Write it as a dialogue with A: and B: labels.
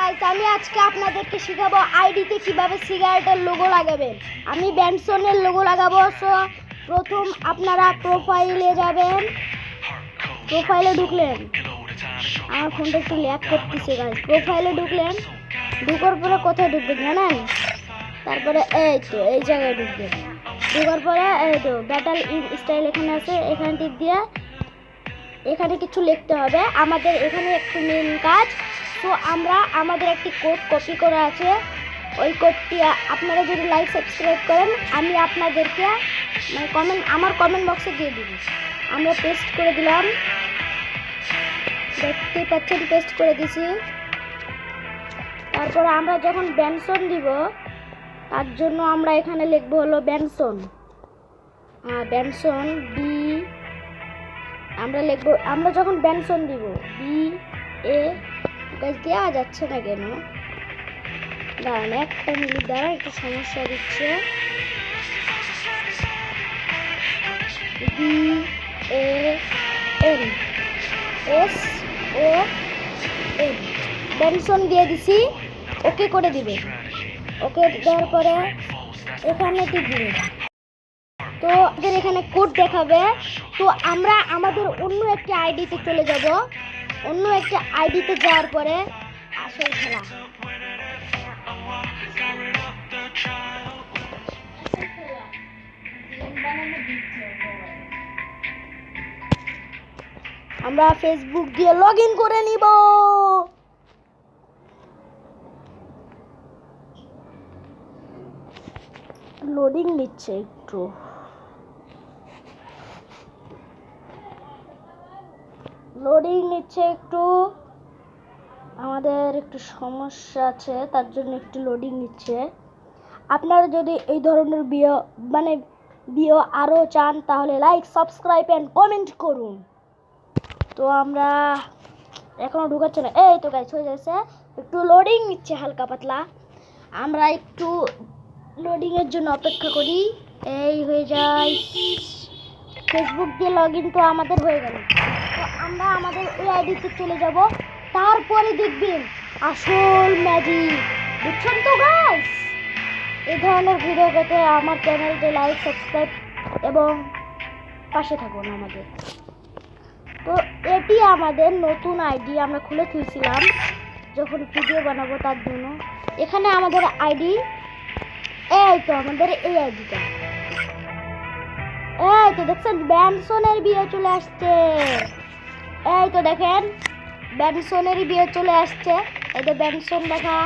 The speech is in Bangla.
A: গাইস, আমি আজকে আপনাদেরকে শেখাবো আইডিতে কিভাবে সিগারেটের লোগো লাগাবেন। আমি বেনসনের লোগো লাগাবো। সো প্রথম আপনারা প্রোফাইলে যাবেন। প্রোফাইলে ঢুকলেন, আমার ফোনটা একটু ল্যাগ করতেছে গাইস। প্রোফাইলে ঢুকলেন, ঢুকার পরে কোথায় ঢুকবেন জানেন? তারপরে এই তো এই জায়গায় ঢুকবেন। ঢুকার পরে এই তো ব্যাটাল ইন স্টাইল এখানে আছে, এখানে টিপ দিয়ে এখানে কিছু লিখতে হবে। আমাদের এখানে একটু মেন কাজ। তো আমরা আমাদের একটি কোড কপি করা আছে, ওই কোডটি আপনারা যদি লাইক সাবস্ক্রাইব করেন আমি আপনাদেরকে আমার কমেন্ট বক্সে দিয়ে দিব। আমরা পেস্ট করে দিলাম, দেখতে পাচ্ছেন পেস্ট করে দিছি। তারপরে আমরা যখন বেনসন দিব তার জন্য আমরা এখানে লিখবো হলো বেনসন। বেনসন বি আমরা লিখবো। আমরা যখন বেনসন দিব BA গাছ দেওয়া যাচ্ছে না কেন? দাঁড়ান একটা মিনিট, দাঁড়ান একটু সমস্যা দিচ্ছে। BANSON বেনসন দিয়ে দিছি, ওকে করে দিবে। ওকে দেওয়ার পরে এখানে টিপ দিবে। তো আমাদের এখানে কোড দেখাবে। তো আমরা আমাদের অন্য একটি আইডিতে চলে যাব। অন্য একটি আইডিতে যাওয়ার পরে আসল খেলা আমরা ফেসবুক দিয়ে লগ ইন করে নিব। লোডিং নিচ্ছে একটু। আমাদের একটু সমস্যা আছে, তার জন্য একটু লোডিং নিচ্ছে। আপনারা যদি এই ধরনের ভিডিও আরও চান তাহলে লাইক সাবস্ক্রাইব এন্ড কমেন্ট করুন। তো আমরা এখনো ঢুকাচ্ছে না। এই তো গাইস হয়ে যাচ্ছে, একটু লোডিং নিচ্ছে হালকা পাতলা। আমরা একটু লোডিং এর জন্য অপেক্ষা করি। এই হয়ে যায়, ফেসবুক দিয়ে লগ ইন তো আমাদের হয়ে গেল। তো আমরা আমাদের ওই আইডিতে চলে যাব। তারপরে দেখবেন আসল ম্যাজিক। বুঝছেন তো গাইস? এই ধরনের ভিডিও পেতে আমার চ্যানেলটি লাইক সাবস্ক্রাইব এবং পাশে থাকুন আমাদের। তো এটি আমাদের নতুন আইডি, আমরা খুলে তুলছিলাম যখন ভিডিও বানাবো তার জন্য। এখানে আমাদের আইডি, এই তো আমাদের এই আইডিটা। এই তো দেখছেন বেনসনের বিয়ে চলে আসছে। এই তো দেখেন বেনসনের বিয়ে চলে আসছে। এই তো বেনসন দেখা।